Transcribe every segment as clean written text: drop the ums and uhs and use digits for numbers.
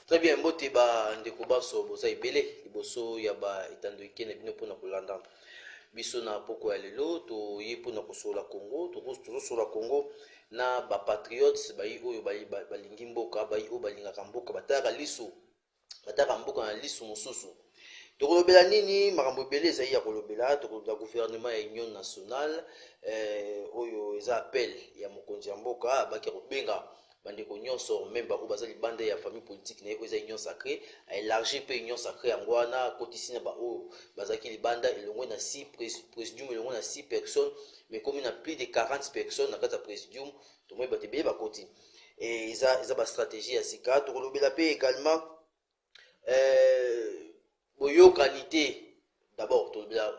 Très bien, mbote ba ndeko baso boza ebele liboso ya ba etando ikene bino mpona kolanda biso na poko ya lelo toye mpona kosola Congo tozosola Congo na bapatriotes bayi oyo balingi mboka bayi oyo balingaka mboka bataka mboka na lisu mosusu tokolobela nini makambo ebele ezali ya kolobela tokoloba gouvernement ya union nationale oyo eza appel ya mokonzi ya mboka baki kobenga bandeko nyonso memba oyo baza libanda ya famille politique na ye oyo eza union sacré aélargir mpe union sacré yango wana akotisi na baoyo bazalaki libanda elongwe na 6 présidium elongwe na 6 personnes mais komi na plus de 40 personnes na kati ya présidium tomoi bato ebele bakoti eza bastratégie ya sika tokolobela mpe également boyokani te d'abord tolobela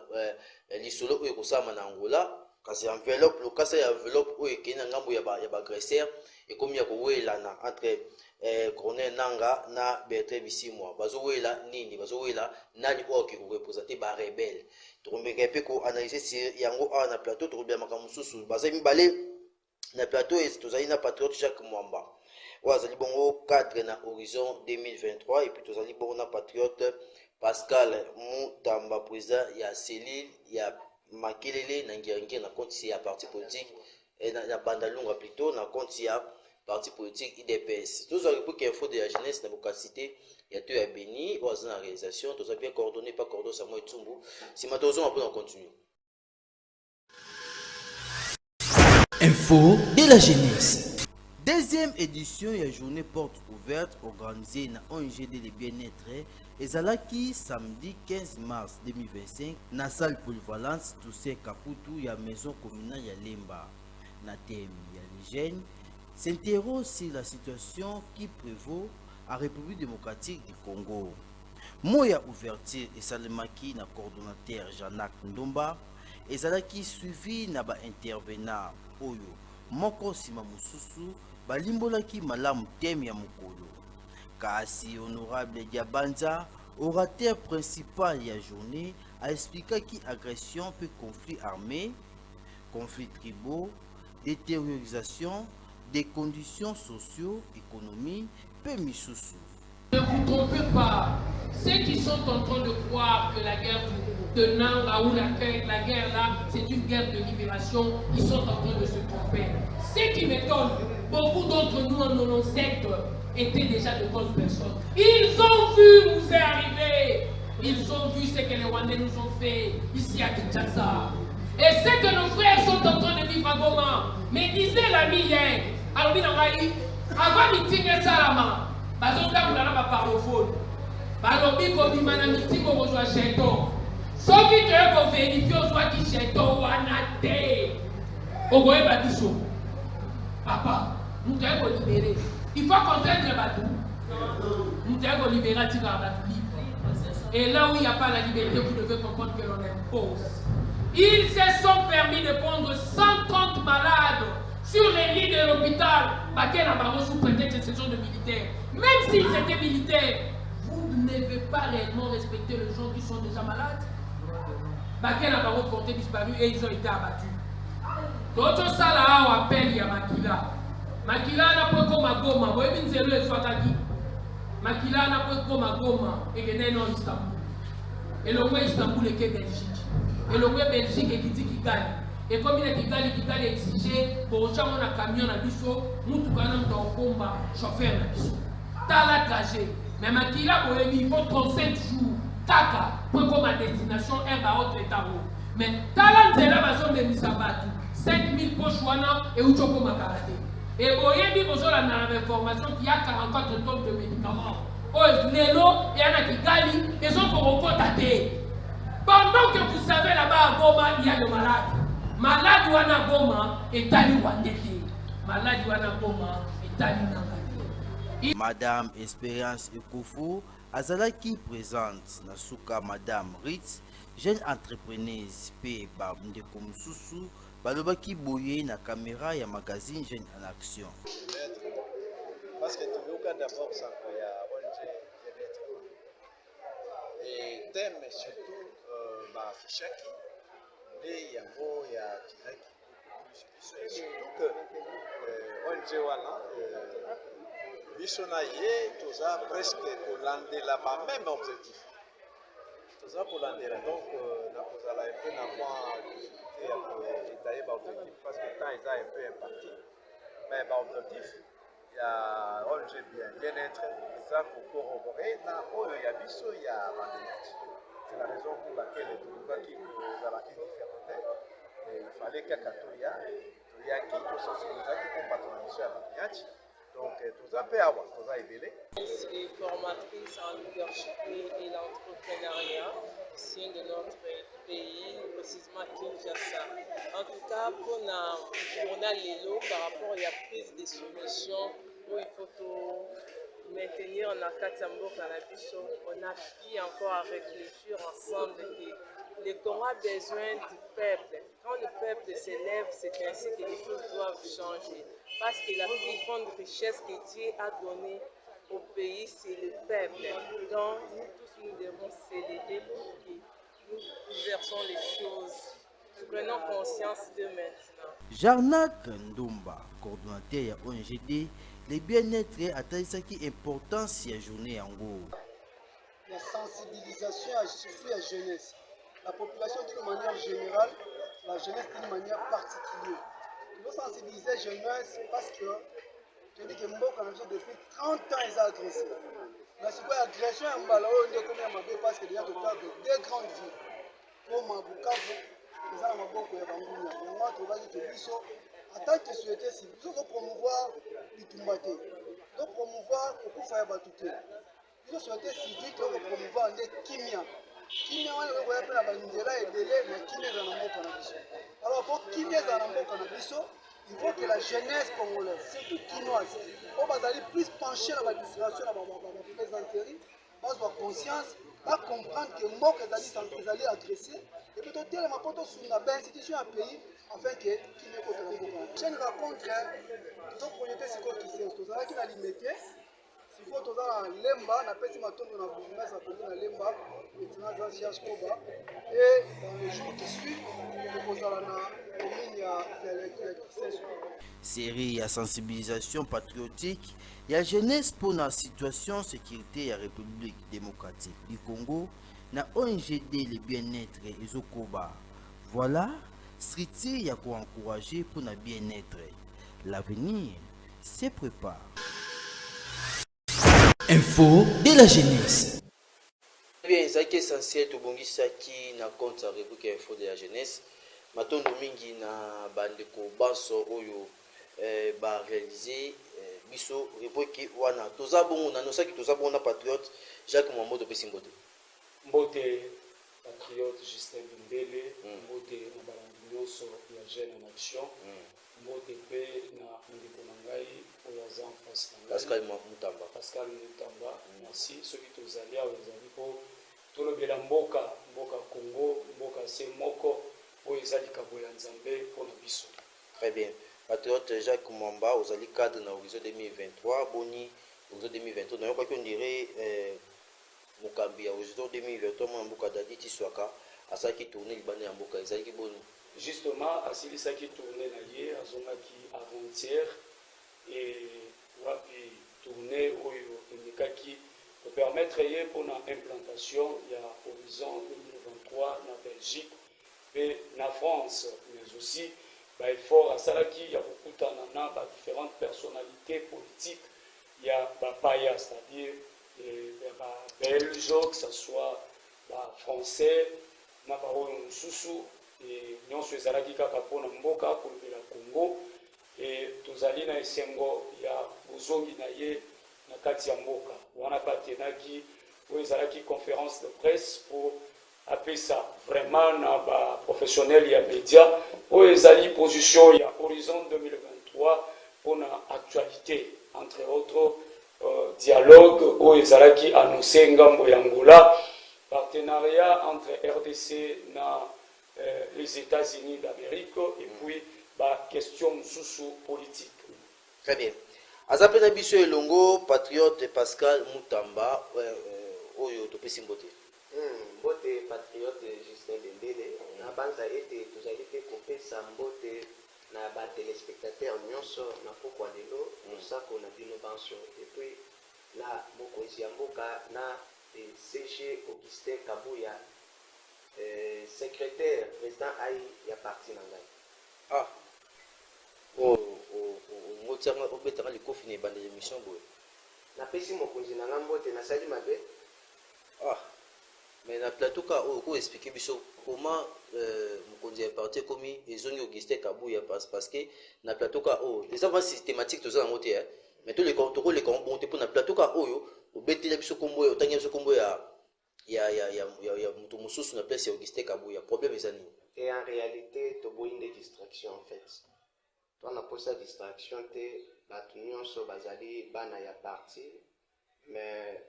lisolo oyo ekosama na Angola kasi enveloppe lokasa ya enveloppe oyo ekende na ngambo ya bagresseur ekomi ya kowelana entre Colonel Nanga na Bertrand Bisimwa bazowela nini bazowela nani oyo akoki korepresente barebele tokombeka mpe koanalyse yango awa na plateau tokobela makambo mosusu baza mibale na plateau tozali na patriote Jacques Mwamba oyo azali bongo cadre na horizon 2023 et puis tozali bongo na patriote Pascal Mutamba président ya cellule ya Makelele na ngenge na compte ya parti politique na Bandalunga plutôt na compte ya parti politique IDPS. Tous les pour info de la jeunesse na bokasité ya to ya Beni oyo azali na réalisation tozali bien coordonné par Cordo Samuel Tsumbu sima tozo après on continue. Info de la jeunesse. Deuxième édition de la journée porte ouverte organisée na ONG de bien-être ezalaki samedi 15 mars 2025 na salle polyvalence Toussaint Kaputu ya maison communale ya Lemba. Na thème ya les jeunes s'interroge sur la situation qui prévaut en République démocratique du Congo. Moya ouverture esalemaki na coordonnateur Janak Ndomba ezalaki suivi na ba intervenant oyo moko sima mususu balimbolaki malamu thème ya mokolo. Kasi honorable Diabanza, orateur principal ya journée, a expliqué que agression peut conflit armé, conflits tribaux, détériorisation des conditions socio-économiques, peut misusu. Ne vous trompez pas, ceux qui sont en train de croire que la guerre de Nanga ou la guerre là, c'est une guerre de libération, ils sont en train de se tromper. Ce qui m'étonne, beaucoup d'entre nous en 97 étaient déjà de bonnes personnes. Ils ont vu nous arriver. Ils ont vu ce que les Rwandais nous ont fait ici à Kinshasa. Et ce que nos frères sont en train de vivre à Goma. Mais disait l'ami hier, avant meeting et salama, bazonga mulana ba parophone. Balobi ko bimana meeting ko kozwa cheto. Soki te ko vérifier ozwa ki cheto wana te. Ogoye badiso. Papa, nous devons libérer. Il faut contraindre Badou. Nous devons libérer Tigabadou libre. Et là où il n'y a pas la liberté, vous devez comprendre que l'on impose. Ils se sont permis de prendre 130 malades sur les lits de l'hôpital. Bakena Baro sous prétexte que ce sont des militaires. Même s'ils étaient militaires, vous ne devez pas réellement respecter les gens qui sont déjà malades. Bakena Baro porté disparu et ils ont été abattus. D'autres salles ont appelé à Makila. Makila n'a pas comme à Goma. Vous avez vu le Swataki. Makila n'a pas comme à Goma. Et que n'est non Istanbul. Et le roi Istanbul est que Belgique. Et le roi Belgique est qui dit qu'il gagne. Et comme il est Kigali exigé, pour chaque monde un camion à Bisso, nous tout le monde dans le combat, chauffeur à Bisso. T'as la trajet. Mais Makila, il faut 35 jours. Taka, pour comme à destination, un bas autre état. Mais talent c'est la maison de Misabatu. 5000 poches et où tu peux m'accarader. Et au Yébi, vous avez l'information qu'il y a 44 tonnes de médicaments. Au Lélo, il y en a qui gagnent, ils ont pour contater. Pendant que vous savez là-bas à Goma, il y a le malade. Malade wana Goma et Tali Wandete. Malade wana Goma et Tali Nangate. Madame Espérance Ekofo, azalaki présente na suka Madame Ritz, jeune entrepreneuse P. Ndeko Mususu, balobaki boye na caméra ya magazine Jeune en Action. Parce que tu veux d'abord ça il y a ONG et thème surtout affichaki et yango ya direct surtout que ONG wana biso na ye toza presque kolandela ba même objectif toza kolandela donc nakozala un peu na mwa difficulté ya koétaye baobjectif parce que temps eza un peu imparti mais baobjectif ya ONG bien-être eza kokorobore na oyo ya biso ya bandeliati. C'est la raison pour laquelle tolukaki kozala indifférente et il fallait kaka toyaki tosensibilizaki mpo bato na biso ya bandeliati. Donc toza mpe awa toza ebele. Et formatrice en leadership et l'entrepreneuriat ici de notre pays, précisément Kinshasa. En tout cas, pour le journal Lelo, par rapport à la prise de solutions, où il faut tout maintenir en Akatambo Canabiso, on a pu encore à réfléchir ensemble que le Congo a besoin du peuple. Quand le peuple s'élève, c'est ainsi que les choses doivent changer. Parce que la plus grande richesse que Dieu a donnée au pays, c'est le peuple. Donc, nous tous, nous devons s'élever pour que nous bouleversons les choses. Prenons conscience de maintenant. Jarnak Ndomba, coordonnateur ya ONGD, le bien-être atalisaki importance ya journée yango. La sensibilisation, surtout la jeunesse. La population d'une manière générale, la jeunesse d'une manière particulière. Il faut sensibiliser la jeunesse parce que je dis que Mboka depuis 30 ans ils ont agressé. Mais c'est quoi l'agression à Mbala parce qu'il y a deux grandes villes. Pour Mabukavu, ils ont Maboko et Bangounia. Et moi, je vais dire que Bisso, en tant que société civile, il faut promouvoir l'Itumbate. Il faut promouvoir le Koufaya Batouté. La société civile, il faut promouvoir les Kimia. Kimia, on va appeler la Bandela et Délé, mais Kimia dans le Canabiso. Alors, pour Kimia dans le Canabiso, il faut que la jeunesse congolaise, surtout quinoise, on va aller plus pencher dans l'administration, dans la plaisanterie, on va avoir conscience, on va comprendre que moi, qu'ils allaient agresser, et que tout le monde sur une institution à pays, afin que qui ne peut pas. J'ai une rencontre, nous avons projeté ce qu'on qui sait, nous avons qui l'a limité. Il faut que nous avons lemba, on appelle ça maintenant dans la bourgmestre, on appelle ça lemba, maintenant dans Sias Koba, et dans les jours qui suivent, nous allons série ya sensibilisation patriotique ya jeunesse pour la situation sécurité ya République démocratique du Congo na ONGD le bien-être ezokoba. Voilà stricti ya ko encourager pour na bien-être. L'avenir se prépare. Info de la jeunesse. Bien, c'est essentiel to bongisaki na compte ya rubrique info de la jeunesse. Matondo mingi na bandeko baso oyo ba réaliser biso rubrique wana toza bongo na nosaki toza bongo na patriote Jacques Mwamoto pesi mbote. Mbote patriote Justin Bimbele, mbote na balandi nyonso ya jeune en action. Mbote pe na ndeko na ngai oyo aza en face na Pascal Mutamba. Pascal Mutamba, merci soki tozali awa ezali po tolobela mboka Congo, mboka se moko oyo ezali likabo ya Nzambe mpona biso. Très bien. Patriote Jacques Mwamba ozali cadre na horizon 2023 boni horizon 2023 nayo kwaki on dirait mokambi ya horizon 2023 mwana mboka Dadi Tiswaka asaki tourner libanda ya mboka ezalaki boni. Justement asilisaki tourner na ye azongaki avant-hier et wapi tourner oyo emekaki pour permettre ye mpona implantation ya horizon 2023 na Belgique et na France, mais aussi effort à Salaki, il y a beaucoup de différentes personnalités politiques, il y a Paya, c'est-à-dire belges, que ce soit français, na parole Soussou, et nous sommes Salaki Kakapona Mboka pour le Congo, et Tozali na Esengo, il y a Bozongi Naye, na Katia Mboka, on a Patenaki, où Salaki conférence de presse pour appeler ça vraiment na professionnel ya média où ezali position ya horizon 2023 pour na actualité entre autres dialogue où ezalaki annoncé ngambo ya Angola partenariat entre RDC na les États-Unis d'Amérique et puis question sous politique. Très bien. Azapena biso elongo patriote Pascal Mutamba oyo topesi mbote. Mbote patriote Justin Dembele na banza ete tozali pe kopesa mbote na ba téléspectateurs nyonso na pokwa lelo mosako na bino banso et puis na mokonzi ya mboka na CG Augustin Kabuya secrétaire président ai ya parti na ngai. Ah motianga obetanga likofi na ebanda émission boye napesi mokonzi na ngai mbote nasali mabe. Ah mais na plateau ka ko expliquer biso comment mokonzi ya parti komi ezongi Augustin Kabuya parce que na plateau ka ça va systématique to za na moté mais tous les contrôles les comptes pour na plateau ka oyo obetela biso kombo ya otanya biso kombo ya mutu mususu na place ya Augustin Kabuya problème ezani. Et en réalité to boyi des distractions en fait. Toi na posa distraction te batu nyonso bazali bana ya parti. Mais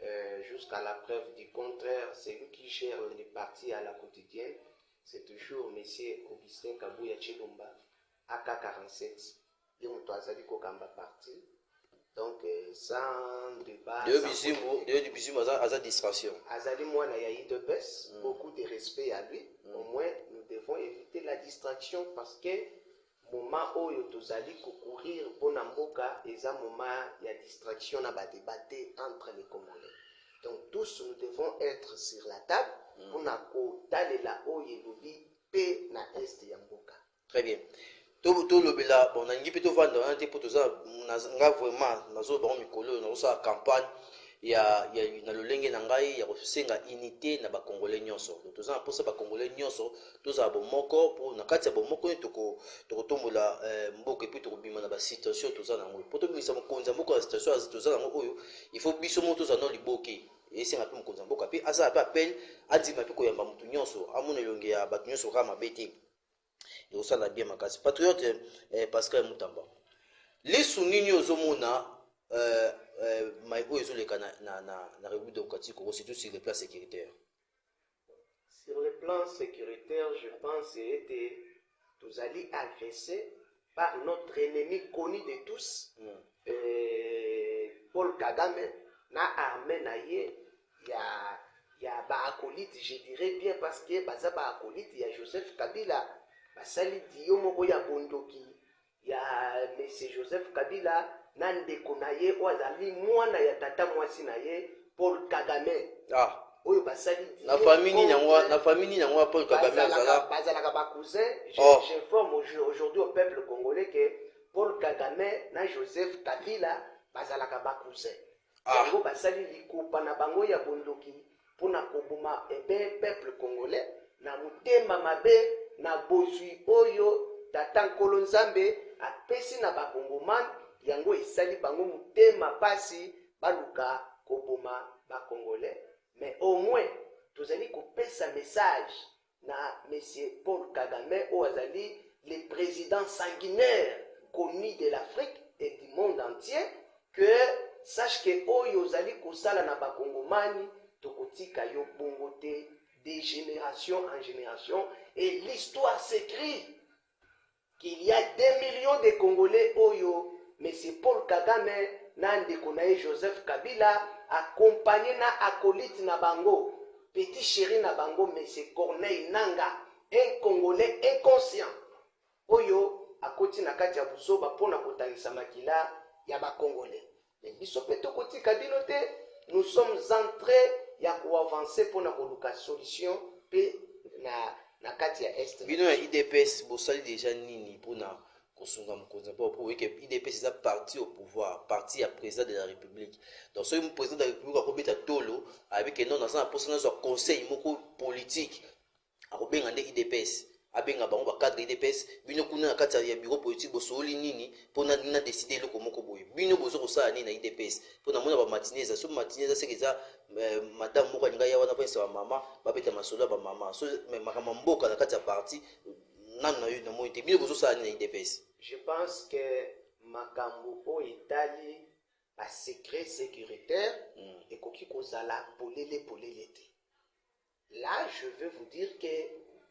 jusqu'à la preuve du contraire, celui qui gère les partis à la quotidienne, c'est toujours M. Augustin Kabuya Chilumba, AK47. Il y Kokamba parti. Donc, sans débat. De Bizimo, à distraction. Azali Mouana Yahi de Bess, beaucoup de respect à lui. Au moins, nous devons éviter la distraction parce que moment où nous allons courir pour Namboka, et ça moment il y a distraction à débattre entre les Congolais. Donc tous nous devons être sur la table pour nous d'aller là où il y a paix na est Yamboka. Très bien. Tout le bela bon nangi plutôt vendre un pour tout ça nga vraiment nazo ba mikolo na sa campagne ya na lolenge na ngai ya kosenga unité na ba congolais nyonso to za pour ça ba congolais nyonso to za bo moko pour na kati ya bo moko to tombola mboka et puis to bima na ba situation to za na ngo poto bisa mokonza moko ya situation to za na ngo oyo il faut biso moto za no liboke et c'est un peu mokonza mboka puis asa appel adima pe ko yamba mutu nyonso amona elonge ya batu nyonso kama beti et au sala bien makasi patriote Pascal Mutamba les sunini ozomona mais où ils ont les na République démocratique Congo surtout sur le plan sécuritaire. Sur le plan sécuritaire, je pense que nous allons agressés par notre ennemi connu de tous, Paul Kagame, na armée naie, il y a ba acolyte, je dirais bien parce que baza ba acolyte, il y a Joseph Kabila, basali Diomoko ya Bondoki, il y a monsieur Joseph Kabila. Nande konaye wazali mwana ya tata mwasi na ye Paul Kagame. Ah. Oyo basali na famille nyangwa Paul Kagame bazalaka ba cousin. J'informe aujourd'hui au peuple congolais que Paul Kagame na Joseph Kabila bazalaka ba cousin. Yango basali likupa na bango ya bondoki pona kobuma peuple congolais na mutema mabe na bozui oyo tata Nkolo Nzambe apesi na bakongomani yango esali bango mutema pasi baluka koboma ba congolais mais au moins tozali kopesa message na monsieur Paul Kagame Ouazali le président sanguinaire connu de l'Afrique et du monde entier que sache que oyo ozali kosala na ba kongomani tokotika yo bongote de génération en génération et l'histoire s'écrit qu'il y a 2 millions de Congolais oyo mais c'est Paul Kagame nande konaye Joseph Kabila accompagné na acolyte na bango petit chéri na bango mais c'est Corneille Nanga un Congolais inconscient oyo akoti na kati ya buzoba pona kotangisa makila ya ba Congolais mais biso peto koti kabino te nous sommes entrés ya ko avancer pona koluka solution pe na kati ya est bino ya IDPS bosali déjà nini pona kosunga mokonza pour que IDPS est parti au pouvoir, parti à président de la République. Donc ce président de la République a commis tolo avec un non dans un conseil politique a robé ngande IDPS abenga bango ba cadre IDPS bino kuna na kati ya bureau politique bosoli nini pona na décider loko moko boye bino bozo kosala nini na IDPS pona mona ba matineza so matineza sekeza madame moko linga ya wana pesa ba mama ba beta masolo ba mama so makama mboka na kati ya parti nan na yo na moite bino bozo sala nini na IDPS. Je pense que makambo o itali a secret sécuritaire et koki kozala polele te. Là, je veux vous dire que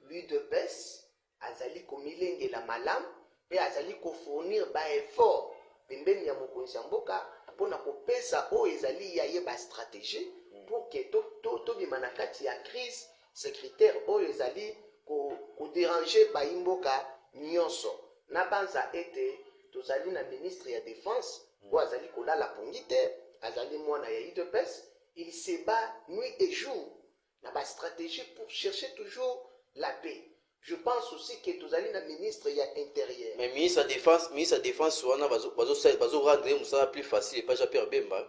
l'UDPS azali komilenge la malam pe azali ko fournir ba effort pembeni ya mokonzi mboka pona kopesa o ezali ya ye ba stratégie pour que to bimana kati ya crise sécuritaire o ezali ko déranger ba imboka nyonso. na banza ete tozali na ministre ya défense oyo azali kolala pongi te azali mwana ya UDPS. Il se bat nuit et jour na ba stratégie pour chercher toujours la paix. Je pense aussi que tozali na ministre ya intérieur. Mais ministre de défense wana bazo rendre musala plus facile pas Jean-Pierre Bemba.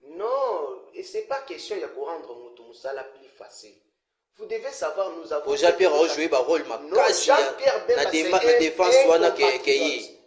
Non, et c'est pas question de rendre mutu musala plus facile. Vous devez savoir, nous avons... Jean-Pierre a joué un rôle makasi na défense wana que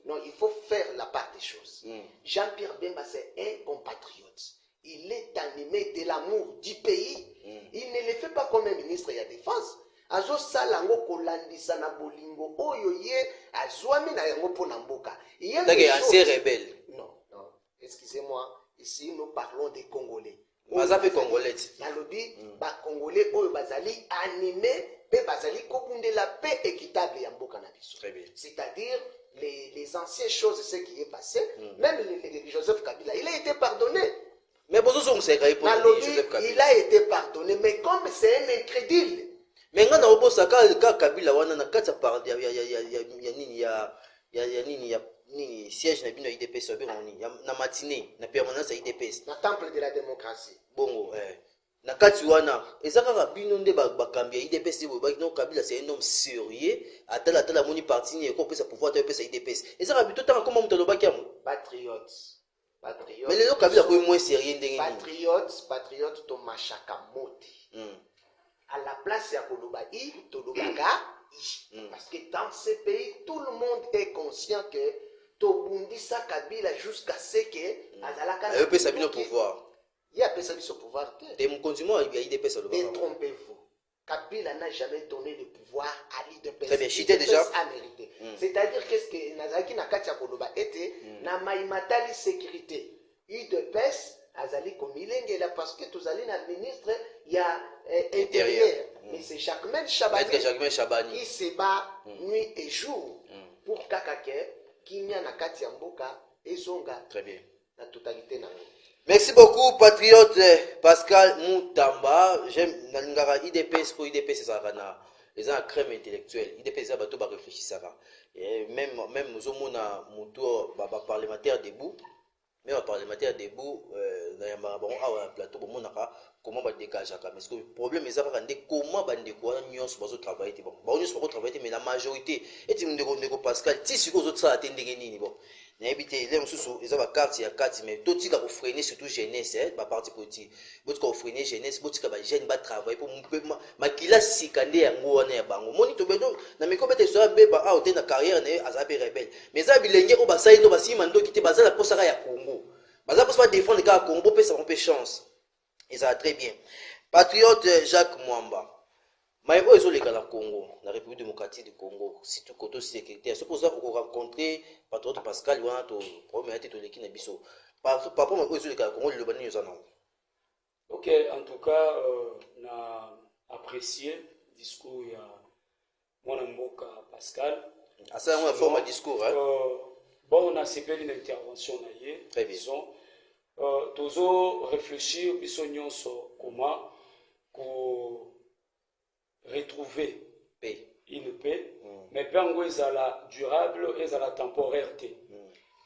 non, il faut faire la part des choses. Jean-Pierre Bemba, c'est un compatriote. Il est animé de l'amour du pays. Il ne le fait pas comme un ministre de la Défense. Azo salango kolandisa na bolingo oyo ye azwami na yango pona mboka. Il y a des choses... rebelle. Non, non. Excusez-moi. Ici, nous parlons des Congolais. Bazape Congolais. Nalobi, ba Congolais oyo bazali animé, pe bazali kobunde la paix équitable ya mboka na biso. Très bien. C'est-à-dire les anciennes choses, ce qui est passé, même Joseph Kabila, il a été pardonné. Mais Nalobi, il a été pardonné, mais comme c'est un incrédule. Mais quand on a ka Kabila wana na kati par ni siège na bino IDPS na matinée na permanence IDPS na temple de la démocratie bongo na kati wana ezaka bino nde bakambi IDPS bo no Kabila c'est un homme sérieux atala moni parti ni ko pesa pouvoir ta pesa IDPS ezaka bito tanga comme muto lobaki amu patriote mais le Kabila ko moins sérieux ndenge patriote to machaka moti à la place ya koloba to lobaka parce que dans ce pays tout le monde est conscient que Tobundisa Kabila jusqu'à ce que Azalaka il peut s'habiller au pouvoir. Il a pensé au pouvoir. Détrompez-vous. Kabila n'a jamais donné le pouvoir à l'IDPS. Très bien, chité déjà. C'est-à-dire qu'est-ce que Nazaki Nakatia Koloba était na maimatali sécurité. UDPS Azali Komilenge là parce que tous allez na ministre il y a intérieur. Mais c'est Jacquemain Chabani. Il se bat nuit et jour pour Kakake. Très bien. La totalité. Merci beaucoup, patriote Pascal Moutamba. J'aime Nangara IDPS pour IDPS, c'est les gens crème intellectuelle. IDPS, c'est bateau réfléchir ça. Même nous avons un parlementaire debout. Même un parlementaire debout, dans un plateau, comment on dégage. Mais le problème est comment on travailler. On travailler, mais la majorité, et Pascal, si vous autres ça attendez bon. N'habitez les sous ils ont carte mais tout qui a freiner surtout jeunesse ba parti politique. Votre ko freiner jeunesse, votre ka ba jeune ba travailler pour makila sikande yango wana ya bango. Moni to bedo na meko bete so beba a ote na carrière na azabe rebelle. Mais ça bilenge o ba sai no ba simando kiti bazala posaka ya Congo. Bazala posa défendre le cas Congo peut ça on peut chance. Et ça très bien. Patriote Jacques Mwamba. Maïbo est sur le Congo, la République démocratique du Congo, si tu côté sécuritaire. C'est pour ça qu'on rencontrer Patriote Pascal, on a tout premier été tout l'équipe Nabiso. Par rapport à sur le Congo, le Bani nous en a. Ok, en tout cas, on a apprécié le discours de Mwanamboka Pascal. Ah ça, on a fait un discours. Bon, on a séparé une intervention. Très bien. Toujours réfléchir, comment retrouver une paix, mais pengo ezala durable et ezala temporaire.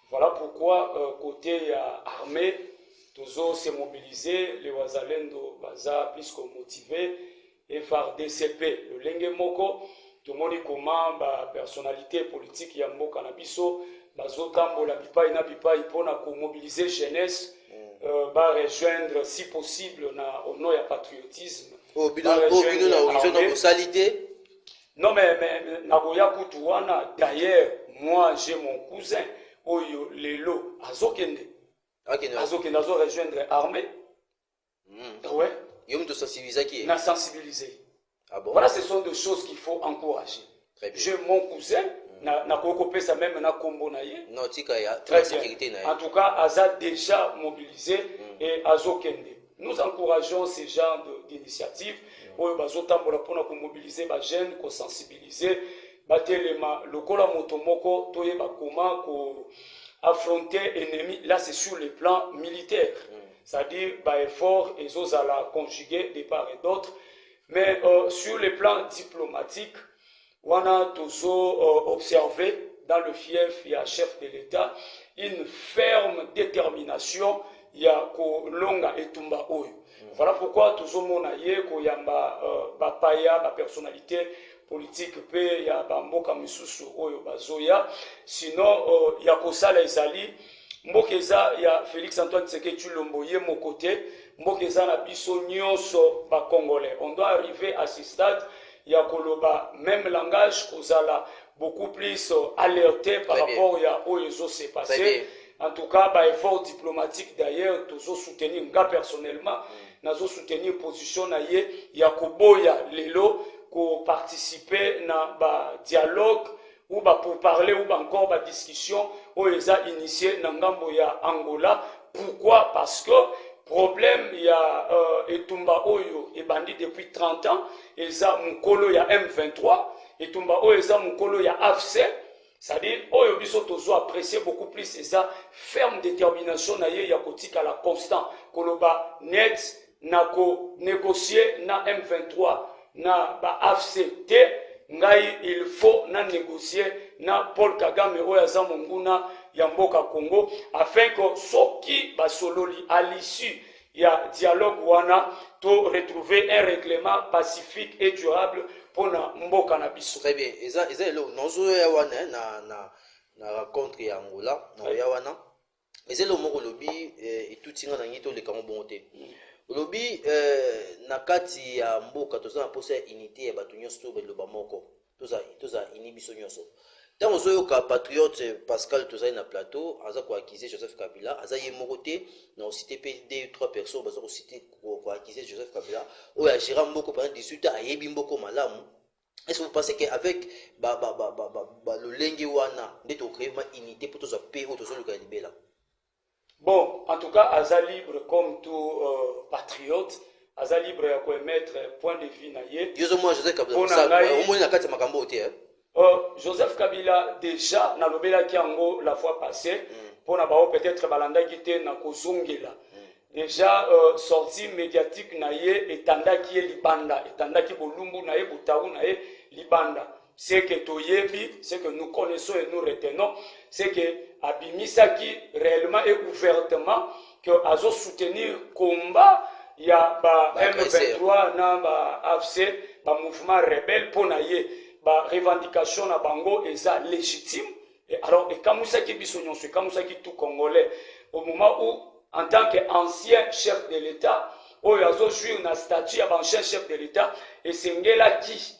Voilà pourquoi côté armée, toujours se mobiliser, les wazalendo baza plus que motivé et faire DCP. Le lenge moko, tout le monde comment ba personnalité politique ya mboka na biso, bazo tambola bipai na bipai pona ko mobiliser jeunesse, ba rejoindre si possible na au nom ya patriotisme. Oh, non, mais d'ailleurs, moi j'ai mon cousin, Oyo Lelo, Azokende. Azokende, Azo rejoindre l'armée. Ouais. Na sensibiliser. Ah bon? Voilà, ce sont des choses qu'il faut encourager. J'ai mon cousin, na kokopé ça même na kombo na ye. Non, tika ya. Très bien. En tout cas, Aza déjà mobilisé et Azokende. Nous encourageons ces genres d'initiatives pour mobiliser les jeunes, pour sensibiliser, le kola motomoko, comment affronter l'ennemi. Là, c'est sur le plan militaire. C'est-à-dire, effort, et aux à la conjuguer de part et d'autre. Mais sur le plan diplomatique, on a toujours observé dans le fief, il y a chef de l'État, une ferme détermination, il y a Kolonga et Tumba Oyo. Voilà pourquoi tout le monde a dit qu'il y a une personnalité politique, il y a Mboka Misusu Oyo Bazoya. Sinon, il y a Kosala Ezali, Mbokeza, il y a Félix Antoine Tshisekedi Tshilombo, mon côté, Mbokeza na biso nyonso ba Congolais. On doit arriver à ce stade, il y a Koloba, même langage, Kozala, beaucoup plus alerté par rapport à Oyo s'est passé. En tout cas, bah, effort diplomatique d'ailleurs, toujours soutenir, moi personnellement, nous soutenir position il y a Koboya Lelo, pour participer à un dialogue, ou pour parler, ou encore à discussion, où ils ont initié dans Angola. Pourquoi? Parce que problème, il y a Etumba Oyo et bandit depuis 30 ans, ils ont Mukolo, il y a M23, Etumba Oyo, ils ont Mukolo, il y a AFC. C'est-à-dire, Oyo biso tozo apprécier beaucoup plus ça, ferme détermination na ye ya kotika la constant, koloba net na ko négocier na M23 na ba AFCT, ngai il faut na négocier na Paul Kagame oyo za monguna ya mboka Congo afin que soki ba sololi à l'issue ya dialogue wana to retrouver un règlement pacifique et durable pour na mboka na biso. Très bien. Eza lo nozo ya wana na rencontre ya Angola na ya wana. Eza lo moko lobi etutinga na ngito le kamo bonté. Lobi na kati ya mboka tozana posa unité ya batu nyonso to loba moko. Toza inibiso nyonso. Tant ozoyoka patriote Pascal tozali na plateau aza ko accuser Joseph Kabila aza ye moko te na cité PD 3 personnes baza ko citer ko accuser Joseph Kabila o ya gérant mboko pendant 18 ans ayebi mboko malamu. Est-ce que vous pensez qu'avec le lenge wana ndeto créer ma unité pour toza paix ou tozo luka libela? Bon, en tout cas aza libre comme tout patriote, aza libre ya ko émettre point de vue na ye. Yozo moi Joseph Kabila ça au moins na kati makambo te. Joseph Kabila déjà na lobela kiango la fois passée pour na bao peut-être balanda kité na kozungela déjà sortie médiatique na ye etanda ki libanda etanda ki bolumbu na ye butaou na ye libanda c'est que toyebi c'est que nous connaissons et nous retenons c'est que abimisaki réellement et ouvertement que azo soutenir combat il y a ba M23 na ba AFC ba mouvement rebelle pour na ye ba revendication na bango eza légitime et alors et kamusaki biso nyonso kamusaki tout congolais au moment où en tant qu'ancien chef de l'État oyo azo jouir na statut ya ancien chef de l'État et sengela qui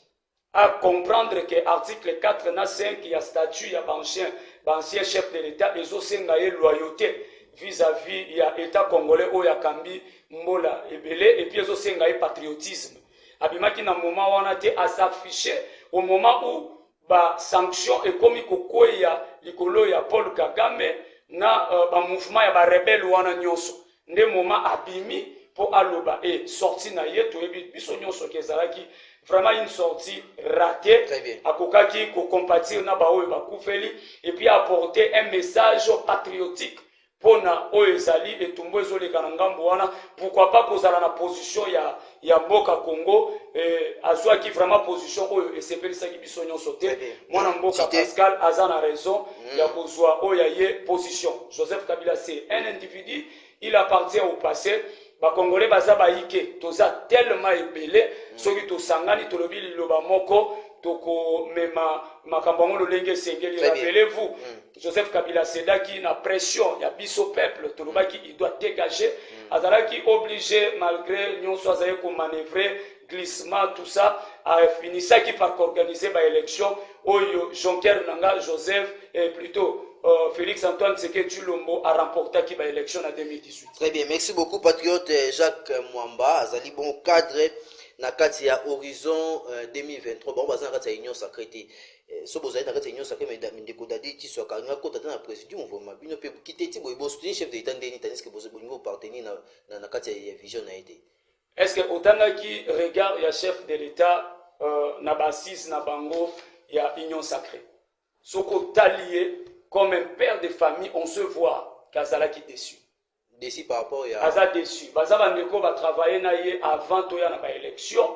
à comprendre que article 4 na 5 ya statut ya ancien chef de l'État ezo senga ye loyauté vis-à-vis ya État congolais oyo akambi mbola ebele et puis ezo senga ye patriotisme abimaki na moment wana te à s'afficher au moment où ba sanction ekomi kokoya likolo ya Paul Kagame na ba mouvement ya ba rebelle wana nyonso nde moment abimi pour aloba et sorti na ye to ebi biso nyonso kezalaki vraiment une sortie ratée akokaki ko compatir na ba oyo ba kufeli et puis apporter un message patriotique pona oyo ezali etumbo ezoleka na ngambo wana pourquoi pas kozala na position ya mboka Congo azwaki vraiment position oyo esepelisaki biso nyonso te mwana mboka Pascal aza na raison ya kozwa oyo ye position. Joseph Kabila c'est un individu, il appartient au passé. Ba Congolais baza baike toza tellement ebele soki tosangani tolobi liloba moko toko mema makambo ngo lolenge sengeli. Rappelez-vous Joseph Kabila Sedaki na pression ya biso peuple tolobaki il doit dégager azalaki obligé malgré nyonso azaye ko manœuvrer glissement tout ça a fini ça qui par organiser ba élection oyo Jonker Nanga Joseph et plutôt Félix Antoine Tshisekedi Tshilombo a remporté qui ba élection en 2018. Très bien, merci beaucoup patriote Jacques Mwamba azali bon cadre na kati ya horizon 2023 bon bazana kati ya union sacrée so bozali na kati ya union sacrée mais ndeko dadi ti soka nga kota na président vraiment bino pe kiteti boy bo soutenir chef de l'état ndeni tandis que bozo bongo partenir na kati ya vision na été. Est-ce que otanga qui regarde ya chef de l'état na basis na bango ya union sacrée soko talié comme un père de famille on se voit kazala qui déçu. Déçu par rapport à Aza déçu. Baza bandeko ba travailler na ye avant to ya na ba élection.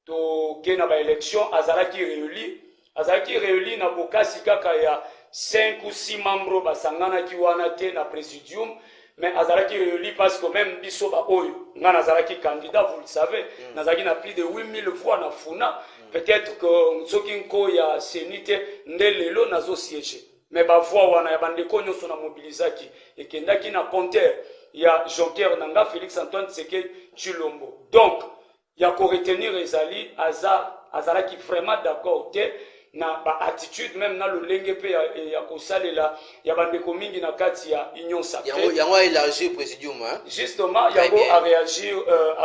To ke na ba élection azala ki réélu azalaki réuni na bokasi kaka ya 5 ou 6 membres basanganaki wana te na présidium, mais azalaki réuni parce que même biso ba oyo nga nazalaki candidat, vous le savez, nazalaki na plus de 8000 voix na funa, peut-être que soki nko ya senite nde lelo nazo siéger, mais ba voix wana ya bandeko nyonso na mobilisaki ekendaki na compteur ya Jonker nanga Félix Antoine Tshisekedi Tshilombo. Donc ya ko retenir ezali azalaki vraiment d'accord te na ba attitude même na lolenge pe ya kosalela ya bandeko mingi na kati ya Union Sacrée. Yango élargir présidium hein. Justement yango a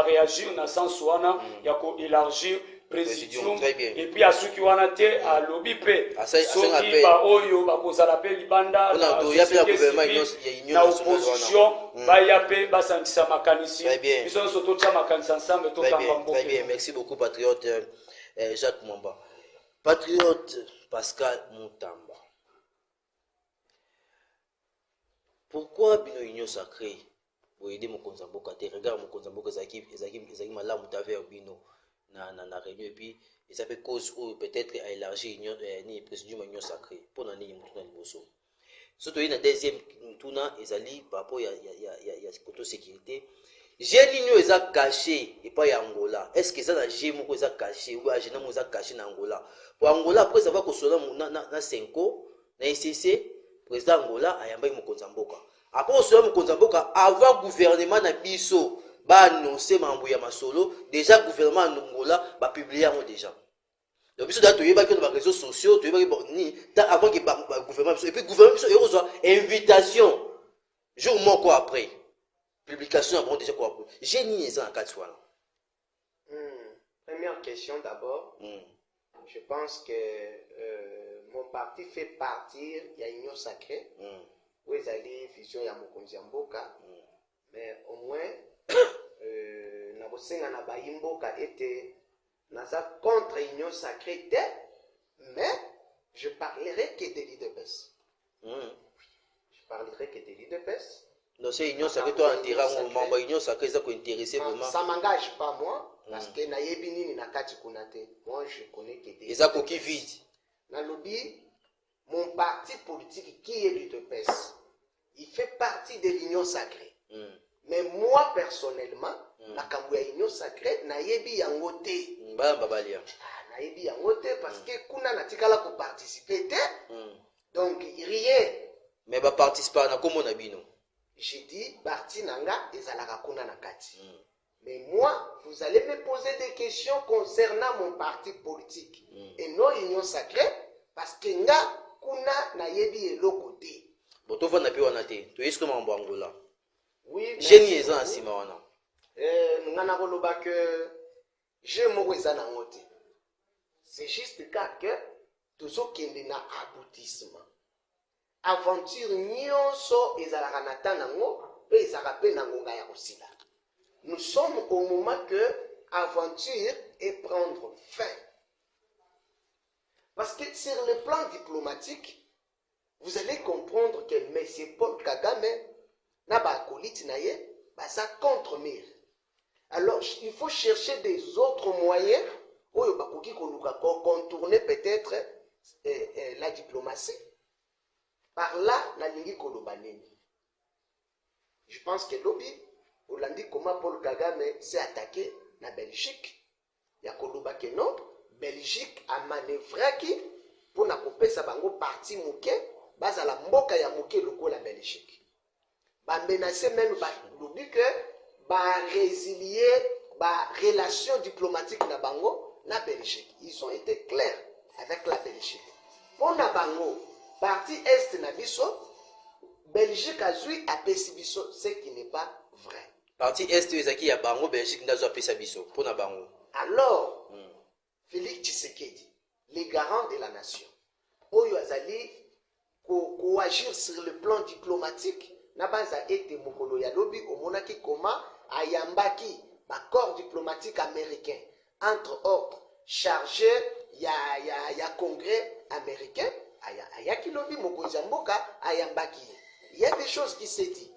réagir na sens wana ya ko élargir présidium et puis asuki wana te a lobby pe soki ba oyo ba kozala pe libanda na opposition ba ya pe ba sangisa makanisi biso soto tsa makanisa ensemble to kamba mboka. Très bien, merci beaucoup patriote Jacques Mwamba. Patriote Pascal Moutamba. Pourquoi bino Union Sacrée pour aider mon Konzamboka te regarde mon Konzamboka ezaki malamu ta vers bino na réunion et puis ça fait cause ou peut-être à élargir ni présidium Union Sacrée pour nani mutuna liboso. Surtout une deuxième mutuna ezali par rapport ya côté sécurité. J'ai l'union eza caché et pas ya Angola. Est-ce que ça na j'ai moko eza caché ou a gena mo eza caché na Angola? Pour Angola après ça va ko sona na Senko na ICC président Angola ayamba mo Konzamboka. Après sona mo Konzamboka avant gouvernement na biso ba annoncer mambo ya masolo déjà gouvernement Angola ba publier mo déjà. Donc biso dato yeba que dans les réseaux sociaux tu yeba ni avant que gouvernement et puis gouvernement biso reçoit invitation jour moko après. Publication avant déjà quoi. J'ai nié ça en 4 fois. Première question d'abord. Je pense que mon parti fait partir il y a Union Sacrée. Où ils allaient fusion ya Mokonzi Mboka. Mais au moins na bosenga na bayimboka était naza contre Union Sacrée mais je parlerai que de l'IDPS. Je parlerai que de l'IDPS. Non, c'est Union Sacrée, toi, en tirant au membre Union Sacrée, ça peut intéresser vraiment. Ça ne m'engage pas, moi, parce que Naïbini n'a pas de moi, je connais que des. Et ça, coquille vide. Dans le lobby, mon parti politique qui est l'UDPS, il fait partie de l'Union Sacrée. Mais moi, personnellement, la Kambouya Union Sacrée, Naïbi Yangote. Naïbi Yangote, parce que Kuna n'a pas pour participer. Donc, rien. Mais va participer à comment on a bino. J'ai dit, parti nanga ezalaka kuna nakati. Mais moi, vous allez me poser des questions concernant mon parti politique et non Union Sacrée, parce que nga kuna na yebi eloko te. Bon, tu vas na pi wana te. Tu es comment en Angola? Oui. J'ai ni eza nsima wana. Nga na koloba que je moko eza na ngote. C'est juste que tozo kende na aboutissement. Aventure nyonso ezalaka na tanango pe ezalaka pe na ngonga ya kosila. Nous sommes au moment que aventure est prendre fin. Parce que sur le plan diplomatique, vous allez comprendre que M. Paul Kagame n'a pas acolyte naye, ça contre mire. Alors il faut chercher des autres moyens pour contourner peut-être la diplomatie. Par là, la ligne Kolobaneni. Je pense que lobby, on l'a dit comment Paul Kagame s'est attaqué la Belgique. Il y a Koloba que non. Belgique a manœuvré qui pour na couper sa bango parti mouké, base à la mboka ya mouké loko la Belgique. Ba menacer même ba lobby que ba résilier ba relation diplomatique na bango na Belgique. Ils ont été clairs avec la Belgique. Pour na bango parti est na biso, Belgique a joué à Pessibiso, ce qui n'est pas vrai. Parti est ezaki ya bango Belgique n'a joué à Pessibiso pour na bango. Alors, Félix Tshisekedi, les garants de la nation, Oyo Azali, ko agir sur le plan diplomatique, n'a pas été mokolo ya lobi au monaki koma ayambaki ba corps diplomatique américain entre autres chargé ya congrès américain. Ayaki lobi Mokonzi Mboka ayambaki. Il y a des choses qui s'est dit.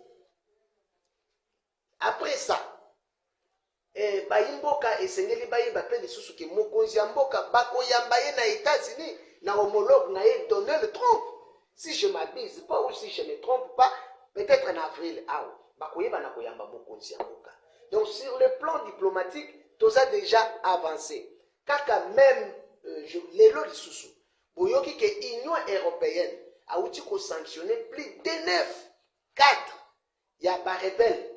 Après ça, bayimboka esengeli bayeba pe lisusu ke mokonzi ya mboka bakoyamba ye na États-Unis na homologue na ye Donald Trump. Si je m'abuse pas ou si je ne me trompe pas, peut-être en avril bakoyeba na koyamba mokonzi ya mboka. Donc sur le plan diplomatique, tout ça déjà avancé. Kaka même lelo lisusu boyoki ke Union européenne a outi ko sanctionner plus de 9 cadres ya ba rebelle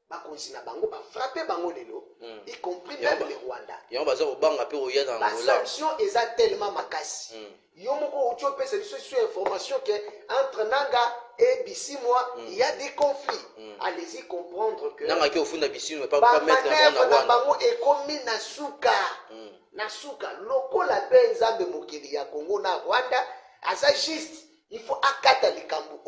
bakonzi na bango ba frapper bango lelo, y compris même le Rwanda. Yo baza ko banga pe oya na la Angola. sanction eza tellement makasi. Yo moko outi opesa biso sur information que entre Nanga et Bisimwa il y a des conflits. Allez-y comprendre que Nanga ki ofunda Bisimwa pas mettre na bango ekomi na suka. Na suka lokola pe nzambe mokili ya Congo na Rwanda aza juste il faut akata likambo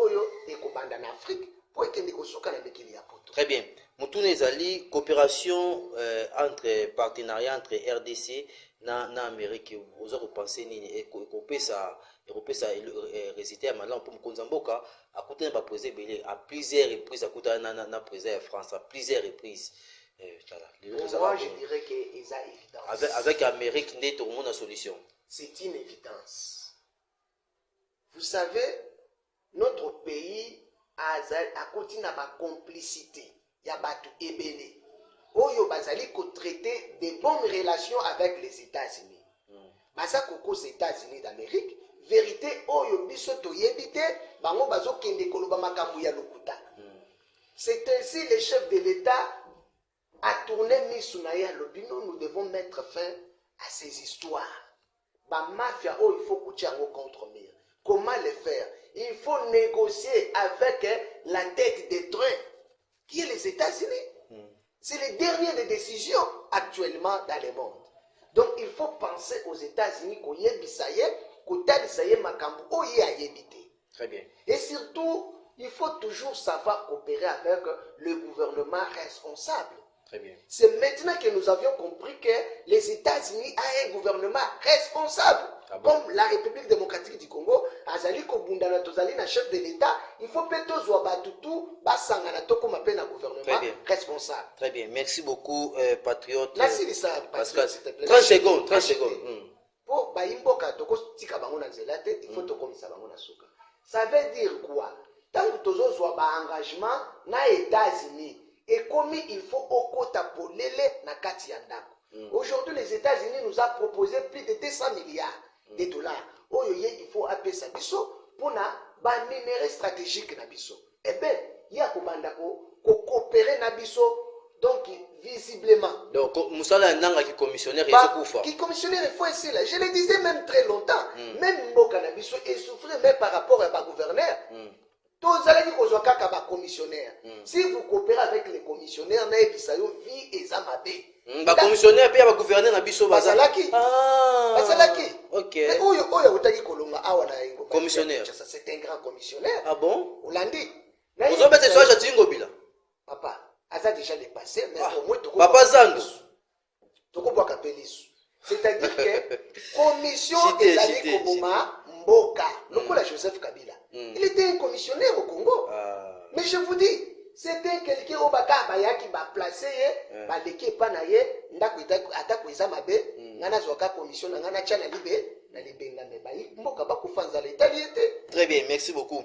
oyo ekobanda na Afrique pour ekende kosuka na mikili ya poto. Très bien. Mutune ezali coopération entre partenariat entre RDC na Amérique. Oza ko penser nini ekopesa résultat ya malamu pour mokonza mboka akutana ba président belé à plusieurs reprises akutana na président de France à plusieurs reprises. Moi je dirais que eza évidence. Avec Amérique ndé tout le monde a solution. C'est une évidence. Vous savez, notre pays a continué à complicité. Il y a batu ebele. Oyo bazali ko traiter de bonnes relations avec les États-Unis. Basa koko les États-Unis d'Amérique, vérité oyo biso to yebite, bango bazo kende koloba makambo ya lokuta. C'est ainsi le chef de l'État a tourné Misunaïa Lobino, nous devons mettre fin à ces histoires. Ba mafia oh il faut coucher en contre mur. Comment le faire? Il faut négocier avec la tête des trains qui est les États-Unis. C'est les dernières des décisions actuellement dans le monde. Donc il faut penser aux États-Unis qu'on y bisaye, qu'on talisaye makambu oh y a yébité. Très bien. Et surtout, il faut toujours savoir coopérer avec le gouvernement responsable. Très bien. C'est maintenant que nous avions compris que les États-Unis ont un gouvernement responsable. Comme la République démocratique du Congo, Azali Kobundana Tozali, na chef de l'État, il faut peut-être Zouabatutu, Basangana Toko Mapé, na gouvernement responsable. Très bien. Merci beaucoup, patriote. Merci, ça, Pascal. 30 secondes, 30 secondes. Pour Baimboka, Toko Tika Bangona Zelate, il faut Toko Misa Bangona Souka. Ça veut dire quoi? Tant que Tozo Zouaba engagement, na États-Unis, et comme il faut au quota pour l'élé na kati yandako. Aujourd'hui, les États-Unis nous a proposé plus de 200 milliards de dollars. Oyoye, il faut appeler ça biso pour na ba minerai stratégique na biso. Eh bien, il y a coopérer na biso donc visiblement. Donc, Moussala Nanga qui commissionnaire et qui commissionnaire il faut ici là. Je le disais même très longtemps. Même Mboka na biso et souffrir même par rapport à ba gouverneur. Tous allez dire commissionnaire. Si vous coopérez avec les commissionnaires, vie et zamabé. Ba commissionnaire puis ba gouverneur na biso bazalaki. Bazalaki. OK. Mais oyo utaki kolonga awa na ngo. Commissionnaire. C'est un grand commissionnaire. Ah bon? Olandi. Vous avez besoin de chatingo bila. Papa, ça déjà dépassé mais au moins Papa Zandu. Toko boka pelisu. C'est-à-dire que commission ezali koboma mboka. Lokola Joseph Kabila. Il était un commissionnaire au Congo. Mais je vous dis, c'était quelqu'un au Baka qui va placer, l'équipe panaye, ndako izamabe, ngana zoka commission, ngana chana libe, na libenga mebayi, mboka baku fanza l'Italie. Très bien, merci beaucoup.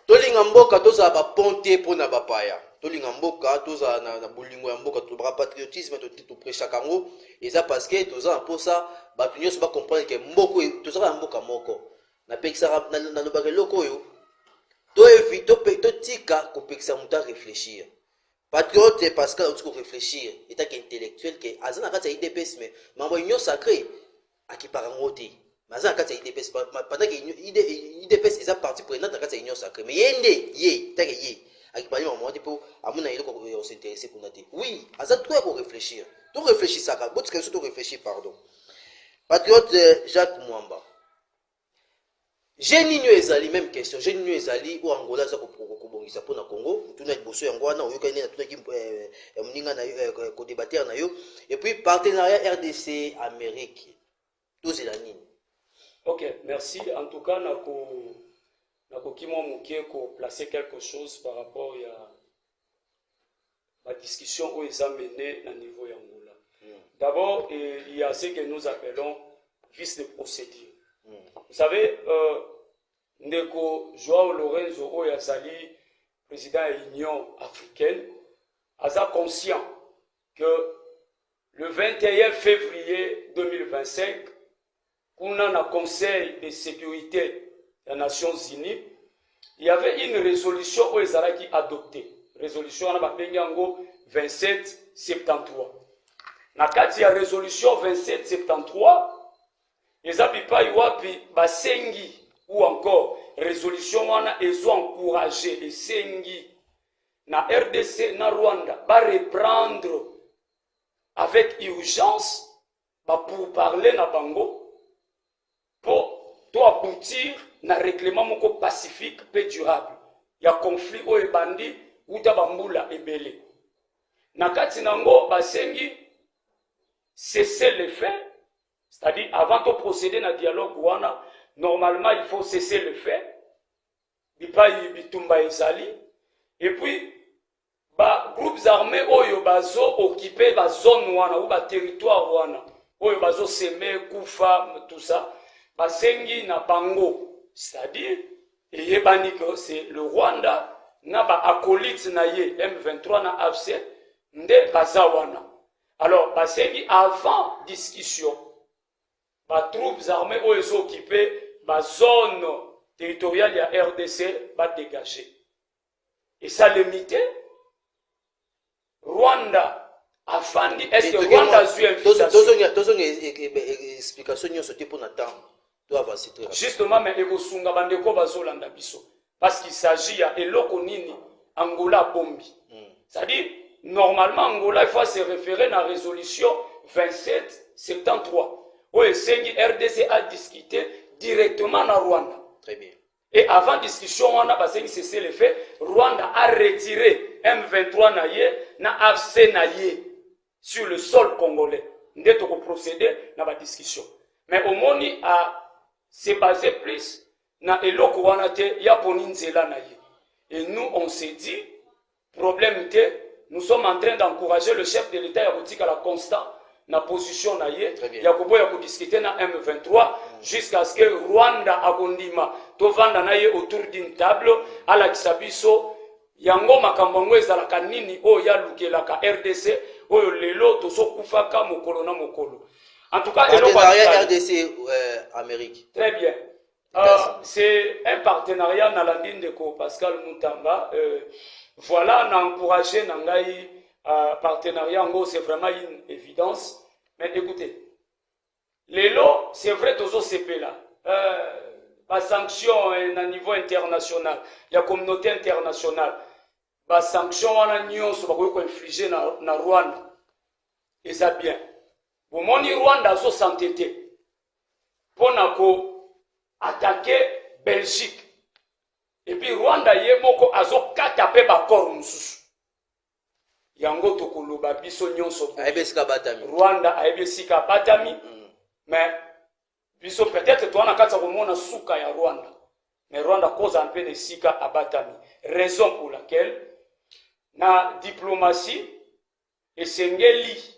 Tolinga mboka toza ba ponte pona bapaya. Tolinga mboka toza na bolingo ya mboka to ba patriotisme to prêcha kango, et ça parce que toza pour ça, ba tunyo ba comprendre que mboko toza na mboka moko. Na pekisa na lobaka loko yo to éviter to tika ko pekisa muta réfléchir patriote Pascal au ko réfléchir état intellectuel que azana kati IDPS mais mambo union sacré akipara ngoti mazana kati IDPS pendant que IDPS est parti prenante kati union sacré mais yende take ye akipara mambo pour amuna ile ko s'intéresser pour naté oui azana toi ko réfléchir to réfléchir ça botika to réfléchir pardon patriote Jacques Mwamba. J'ai nino ezali même question. J'ai nino ezali ou Angola za ko bongisa pona Congo. Tuna liboso yango wana oyoka nina tuna ki muninga na ko débattre na yo et puis partenariat RDC Amérique. Tous la nini. OK, merci. En tout cas nako kimo mukie ko placer quelque chose par rapport la discussion où ils ont mené au niveau d'Angola. D'abord, il y a ce que nous appelons vice de procédure. Vous savez, Ndeko Joao Lorenzo Oyazali, président de l'Union africaine, a conscient que le 21 février 2025, on a un Conseil de sécurité des Nations Unies, il y avait une résolution qui a adoptée. Résolution 2773. Dans la résolution 2773, les abipa iwapi basengi ou encore résolution wana ezo encouragé et sengi na RDC na Rwanda va reprendre avec urgence pour parler na bango pour aboutir na règlement moko pacifique et durable. Il y a conflit au ebandi uta bambula ebele. Na kati nango basengi cesser les faits. C'est-à-dire, avant de procéder à un dialogue, normalement, il faut cesser le fait. Et puis, les groupes armés ont occupé la zone ou le territoire. Ils ont semé, Koufa, tout ça. Basengi na bango. C'est-à-dire, c'est le Rwanda, na ba acolyte na ye, M23 na AFC, nde bazawana. Alors, basengi avant discussion. Les troupes armées ont occupé la zone territoriale de la RDC va dégager. Et ça limité. Rwanda a fandi. Est-ce que Rwanda a eu une justement, mais Egosunga Bandeko Bazolanda Biso. Parce qu'il s'agit de Elokonini, Angola Bombi. C'est-à-dire, normalement, Angola, il faut se référer à la résolution 2773. Où RDC a discuté directement en Rwanda. Très bien. Et avant discussion, on a passé cessé le fait. Rwanda a retiré M23 naye, na AFC naye sur le sol congolais. Nous avons procédé dans la discussion. Mais au moins, a se basé plus na eloko wana te yaponi nzela naye. Et nous, on s'est dit, problème te, nous sommes en train d'encourager le chef de l'État à la constant. Na position na ye ya koboya ko discuter na M23 jusqu'à ce que Rwanda akondima to vanda na ye autour d'une table ala kisabiso yango makambo ngweza la kanini o ya lukela ka RDC o lelo to so kufaka mokolo na mokolo. En tout cas partenariat RDC Amérique. Très bien. C'est un partenariat na landine de ko Pascal Mutamba voilà na encourager na ngai partenariat en gros c'est vraiment une évidence. Mais écoutez, les lots, c'est vrai, tous ces CP là, les sanctions à niveau international, la communauté internationale, les sanctions à l'Union sont infligées dans Rwanda. Et ça bien. Pour mon Rwanda, ils sont s'entêtés pour attaquer Belgique. Et puis Rwanda, ils ont tapé par corps. Yango tokoloba biso nyonso Rwanda aebesika batami mais biso peut-être toi na kata komona suka ya Rwanda mais Rwanda cause un peu de sika abatami raison pour laquelle na diplomatie esengeli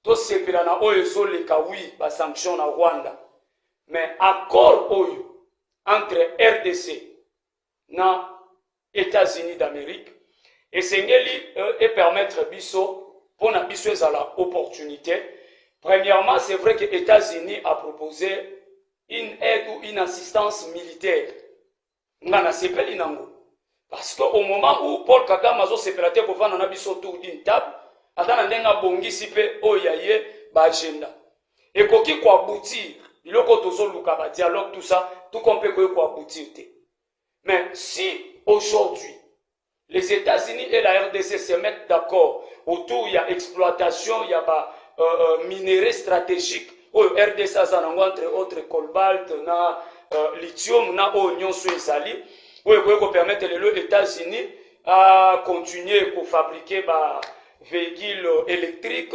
to sepela na oyo ezoleka wi ba sanction na Rwanda mais accord oyo entre RDC na États-Unis d'Amérique et Sengeli et permettre biso pour na biso ezala opportunité. Premièrement, c'est vrai que les États-Unis a proposé une aide ou une assistance militaire. Ngana sepeli nango. Parce qu'au moment où Paul Kagame a separaté pour vendre na biso autour d'une table, atana ndenga bongisi pe oyaye ba agenda. Et koki ko aboutir, biloko tozo luka ba dialogue tout ça, tout qu'on peut ko aboutir te. Mais si aujourd'hui les États-Unis et la RDC se mettent d'accord autour, il y a exploitation, il y a minerais stratégiques, RDC entre autres cobalt, lithium, oignon suezali, où ils permettre les États-Unis à continuer à fabriquer des véhicules électriques,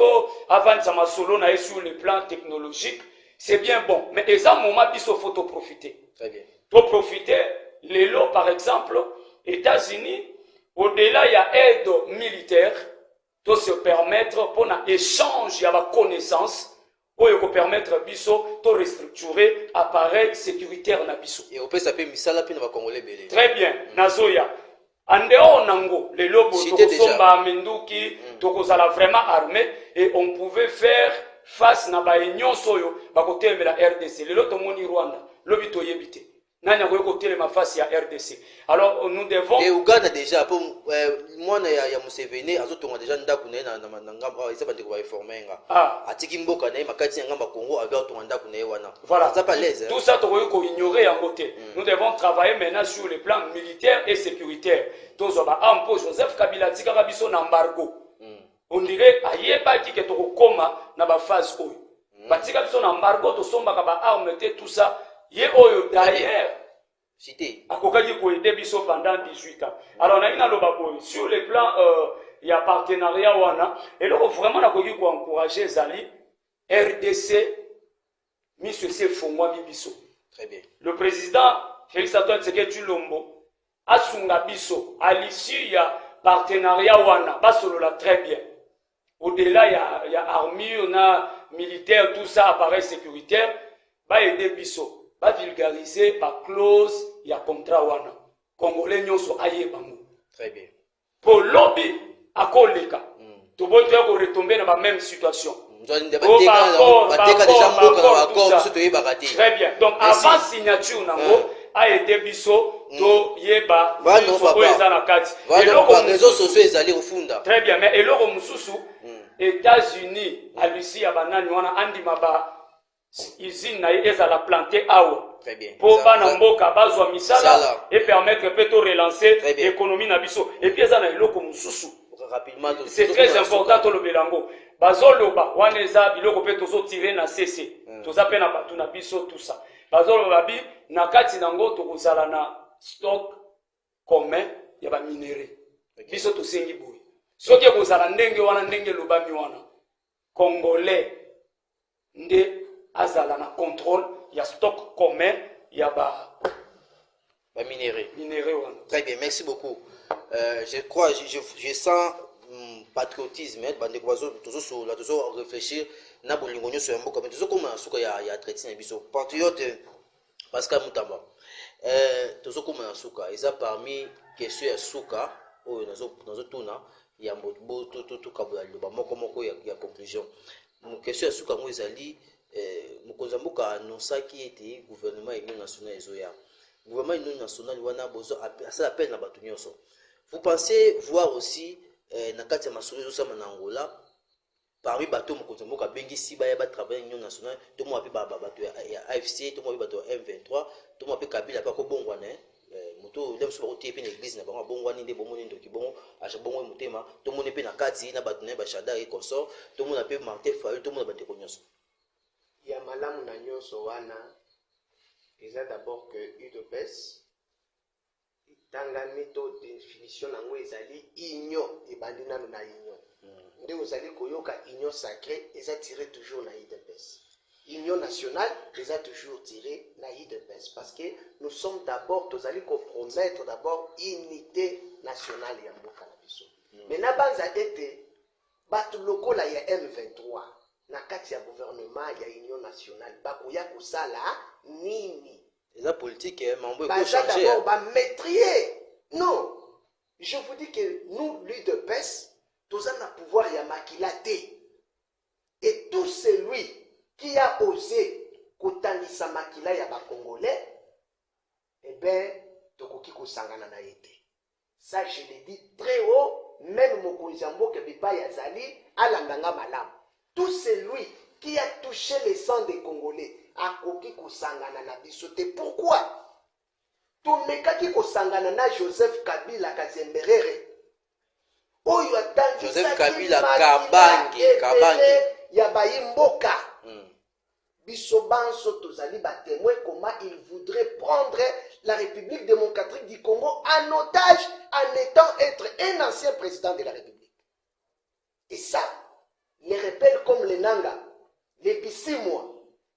avant ça m'a solo sur le plan technologique, c'est bien bon. Mais à un moment, il faut profiter. Très bien. Pour profiter, les lots, par exemple, États-Unis, Au-delà, il y a aide militaire, tout se permettre pour un échange, il y a ma connaissance, pour permettre biso de restructurer appareil sécuritaire na biso. Et on peut s'appeler misala puis na congolais belé. Très bien, nazoya. En dehors nango, les lobos tokosomba menduki, tokozala vraiment armé et on pouvait faire face na ba union soyo ba côté de la RDC. Les loto moni Rwanda, lobito yebite. Nanya ko côté ma face ya RDC. Alors nous devons et Uganda déjà pour moi na ya Museveni azotonga déjà ndaku na ngamba isa bande ko ba informer nga. Atiki mboka na makati ngamba Congo avec tonga ndaku na wana. Voilà. Ça pas l'aise. Tout ça ko ignorer en côté. Nous devons travailler maintenant sur le plan militaire et sécuritaire. Tozo ba ampo Joseph Kabila tika biso na embargo. On dirait ayeba ki ke to koma na ba phase oyo. Batika biso na embargo to somba ka ba arme te tout ça. Ye oyo d'ailleurs cité akokaki ko aider biso pendant 18 ans. Alors na ina loba boy sur le plan il y a partenariat wana et là vraiment na koki ko encourager Zali RDC Monsieur Fongwa biso. Très bien. Le président Félix Antoine Tshisekedi Tshilombo asunga biso à l'issue il y a partenariat wana basolola très bien. Au-delà il y a armée, on a militaire, tout ça appareil sécuritaire, ba aider biso. Va vulgariser par clause, il y a contrat wana. Congolais nyonso aye bango. Très bien. Pour lobby à koleka. Tout bon dire qu'on retombe dans la même situation. Très bien. Donc avant signature nango a été biso to yeba biso ezana kati. Et les réseaux sociaux ezali ofunda. Très bien, mais eloko mususu États-Unis a Lucie ya banani wana andi maba usine na ezala planté awa. Très bien. Pour bana mboka bazwa misala et permettre peut relancer l'économie na biso et puis ezana eloko mususu. Rapidement. C'est très important to le belango. Bazoloba wana eza biloko pe tozo tirer na CC. Toza pe na batu na biso tout ça. Bazoloba bi na kati nango to kozala na stock commun ya ba minerai. Biso to sengi boy. Soki kozala ndenge wana ndenge lobami wana. Congolais nde azala na contrôle, il y a stock commun, il y a ba minerai. Très bien, merci beaucoup. Je crois, je sens patriotisme, bande oiseau, toujours réfléchir, na bolingo nyo so mboka, mais toujours comme suka ya traité na biso. Patriote Pascal Mutamba. Toujours comme suka, ils a parmi question ya suka, oh nazo tuna ya mbo to kabula loba moko ya conclusion. Mon question ya suka mo ezali Mukonzambuka annonçaki ete gouvernement union nationale ezoya. Gouvernement union nationale wana bozo ça appelle na batu nyonso. Vous pensez voir aussi na kati ya masolo ezosama na Angola parmi bato Mukonzambuka bengi si ba travailler union nationale to mo api bato ya AFC to mo api bato M23 to mo api Kabila pa ko bongwana moto lem so ba otie pe na église na bango bongwani nde bomoni ndoki bongo acha bongo mutema to mo ne pe na kati na bato na ba Shada et consort to mo na pe Martin Fayulu to mo na bande ko nyonso. Ya malamu na nyonso wana eza d'abord que UDPS itangami to définition nango ezali union ebandi nanu na union nde ozali koyoka union sacrée eza tiré toujours na UDPS union nationale eza toujours tiré na UDPS parce que nous sommes d'abord tozali compromettre d'abord unité nationale ya mboka na biso mais na banza ete bato lokola ya M23 na kati ya gouvernement ya union nationale bakoya kosala nini la politique mambo eko changer d'abord ba maîtriser non je vous dis que nous l'UDPS tous na pouvoir ya makila te et tout celui qui a osé kotangisa makila ya ba congolais eh ben tokoki kosangana na ete ça je le dis très haut même mokonzi mboka bipa ya zali alandanga malamu. Tout celui qui a touché le sang des Congolais a koki kosangana na bisote. Pourquoi? Tomekaki kosangana na Joseph Kabila Kazemberere. Oyo atangi Joseph Kabila Kabangi ya bayimboka. Biso banso tozali ba témoin comment il voudrait prendre la République démocratique du Congo en otage en étant être un ancien président de la République. Et ça les rebelles comme les Nanga, les Bissimwa,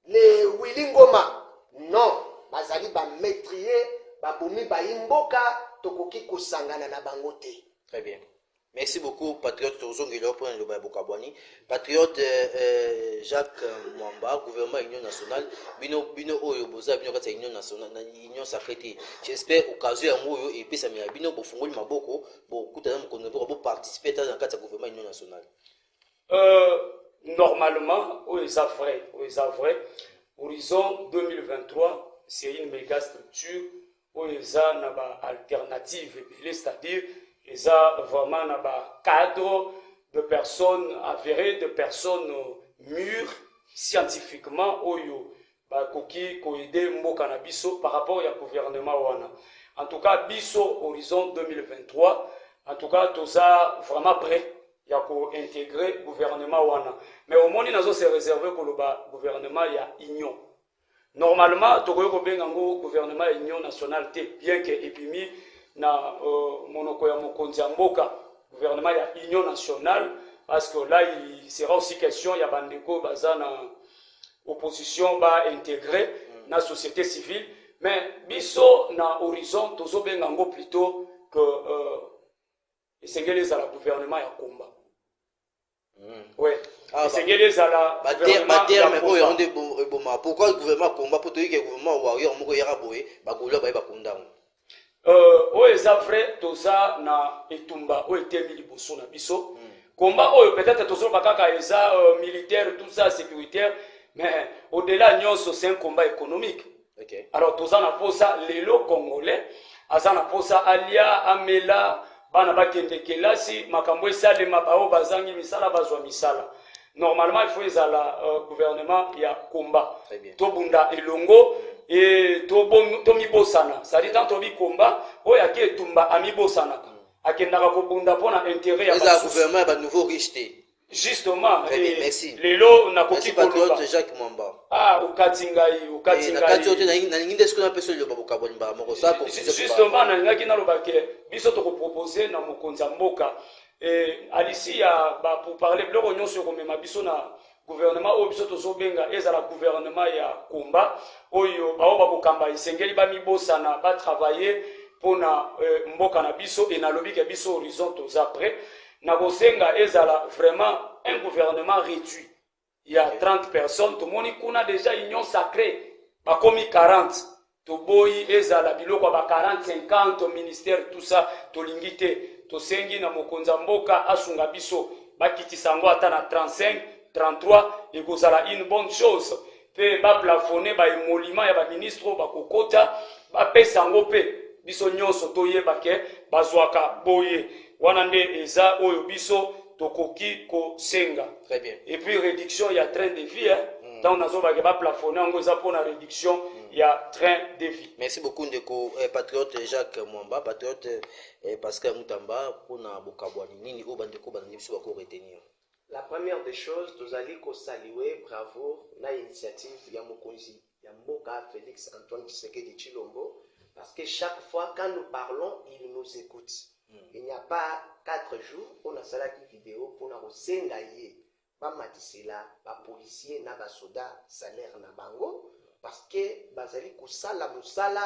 les Willingoma, non, bazali ba maîtrier, ba bomi ba imboka, tokoki kosangana na bangote. Très bien. Merci beaucoup, patriote Tozongelo pour le Bokabwani. Patriote Jacques Mwamba, gouvernement Union nationale, Bino Oyo Boza, Bino Kata Union nationale, Union sacrée. J'espère au cas où un mot et puis ça m'a Bino pour Fungoli Maboko, pour participer dans le cadre du gouvernement Union nationale. Normalement, oui, c'est vrai. Horizon 2023, c'est une méga structure où il y a une alternative, c'est-à-dire il y a vraiment un cadre de personnes avérées, de personnes mûres scientifiquement où il y a aidé Mboka Bisso par rapport au gouvernement. En tout cas, Bisso Horizon 2023, en tout cas, tout ça vraiment prêt. Il y a intégrer le gouvernement. Mais au moins, il y a réservé pour le gouvernement, il y a union. Normalement, il y a un gouvernement union nationale, bien que épimi na monokoya mokonzi mboka, gouvernement il y a union nationale, parce que là, il sera aussi question, il y a bandeko bazana opposition va intégrer la société civile. Mais biso na horizon, tozo bengango plutôt que c'est que les gouvernement ya combat. Ouais. C'est que les pourquoi le gouvernement combat pour dire que le gouvernement warrior moko yara boye ba golo ba ba kundang. Ça vrai tout ça na etumba o etemi liboso na biso. Combat peut-être tout ça bakaka eza militaire tout ça sécuritaire mais au-delà nyonso c'est un combat économique. Okay. Alors tout ça na posa lelo congolais, azana posa alia amela bana bakende kelasi makambo esalema bao bazangi misala bazwa misala. Normalement il faut ezala gouvernement ya combat. Tobunda elongo et tomibosana. Ça dit tant tobi combat oya ke tumba amibosana. Akendaka ko bunda pona intérêt ya basu. Gouvernement ba nouveau richeté. Justement, merci. Lelo na koki patriote Jacques Mwamba. Ukatingai. Justement, na ngaki na lobake, biso to proposer na mokonza mboka. Alicia pour parler bloko nyonso ko mema biso na gouvernement o biso to zobenga ezala gouvernement ya komba oyo bao ba kokamba isengeli ba mibosana ba travailler pona mboka na biso et na lobike biso horizon to après. Nagosenga ezala vraiment un gouvernement réduit. Il y a 30 personnes. Tout le monde a déjà union sacrée. Pas comme 40. Tout boy ezala biloko ba 40, 50 ministères tout ça to lingité. To sengi na mokonza mboka asunga biso. Ba kitisango ata na 35, 33 et kozala une bonne chose. Pe ba plafonner ba emoliment ya ba ministre ba kokota ba pesango pe biso nyonso toyeba ke bazwaka boye. Wanande eza oyo biso tokoki ko senga. Très bien. Et puis réduction il y a train de vie tant on a zo ba plafonner ngo eza pour la réduction il y a train de vie. Merci beaucoup ndeko patriote Jacques Mwamba, patriote Pascal Mutamba pour na bokabwani nini o bandeko bandeko biso bako retenir. La première des choses nous allons ko saluer bravo na initiative ya mokonzi ya mboka Félix Antoine Tshisekedi Tshilombo parce que chaque fois quand nous parlons il nous écoute. Il n'y a pas 4 jours, on a salé une vidéo pour nous sengayer, pas matisela, pas policier, na ba soda salaire na bango, parce que bazali kusala musala,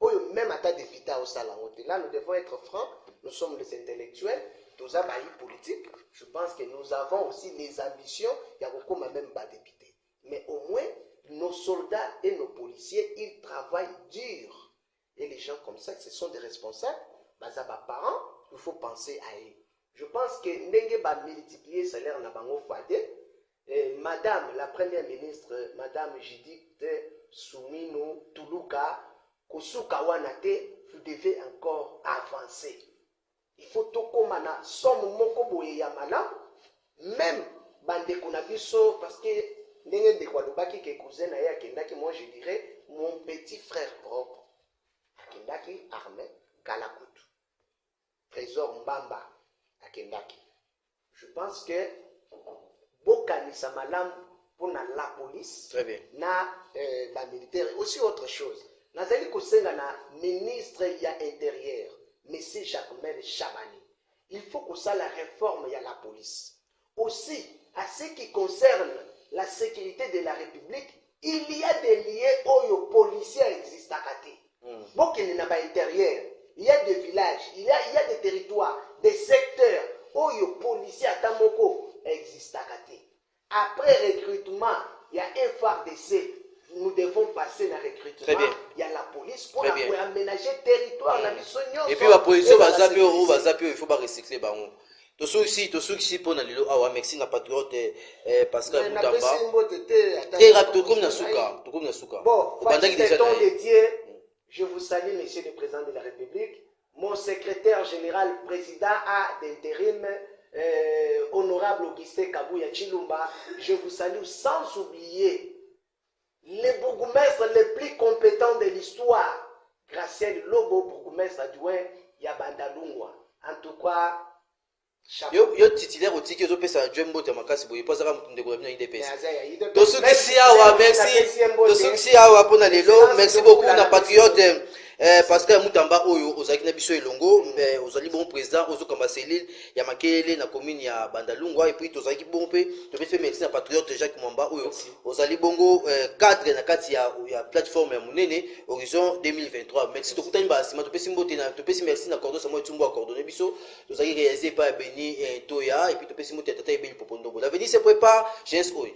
ou même à ta défita au salamote. Là, nous devons être francs, nous sommes les intellectuels, tous les politiques. Je pense que nous avons aussi les ambitions, il y a beaucoup même pas députés. Mais au moins, nos soldats et nos policiers, ils travaillent dur. Et les gens comme ça, ce sont des responsables. Bazaba parents, il faut penser à eux. Je pense que Ndenge va multiplier le salaire na bango fade. Madame la première ministre, Madame Judith Soumino Tuluka, Kosuka Wanate, vous devez encore avancer. Il faut toko mana somme moko boye ya mana, même bande konabiso parce que Ndenge de Kwadobaki ke cousin na ya kendaki, moi je dirais mon petit frère propre. Kendaki armé Kalakutu. Trésor Mbamba à Kendaki. Je pense que Bokani Samalam pour la police, na la militaire, aussi autre chose. Nazali Kosenga na ministre ya intérieur, Monsieur Jacques-Mel Chabani. Il faut que ça la réforme ya la police. Aussi, à ce qui concerne la sécurité de la République, il y a des liens où les policiers existent à côté. Bokani na ba intérieur. Il y a des villages, il y a des territoires. des secteurs où les policiers à Tamoko existent. Après recrutement, il y a un FARDC. Nous devons passer dans le recrutement. Il y a la police pour aménager le territoire. Et puis la police, il faut recycler. Aussi, pour le merci na patriote Pascal Moutamba. Très rapide, comme Nasuka. Bon, temps dédié, je vous salue, monsieur le président de la République. Mon secrétaire général, président d'intérim, honorable Augustin Kabouya Chilumba, je vous salue sans oublier les bourgmestres les plus compétents de l'histoire. Graciel Lobo, bourgmestre adjoint Yabandalungwa. En tout cas, yo titulaire au ticket opesa Jumbo Tamakasi boye poza ka mutunde ko bina IDPS. Tosukisi awa merci. Tosukisi awa pona lelo, merci beaucoup na patriote Pascal Moutamba oyo ozaki na biso elongo, ozali bon président ozo kamba cellule ya Makelele na commune ya Bandalungwa et puis tozaki bon pe to fait merci na patriote Jacques Mwamba oyo ozali bongo cadre na kati ya plateforme ya munene Horizon 2023. Merci to kutani ba sima to pesi mbote na to pesi merci na cordo sa mo tumbo a coordonner biso tozaki réalisé par Beni Toya et puis to pesi mbote tata Ebeli Popondongo. L'avenir se prépare, Gens oyo.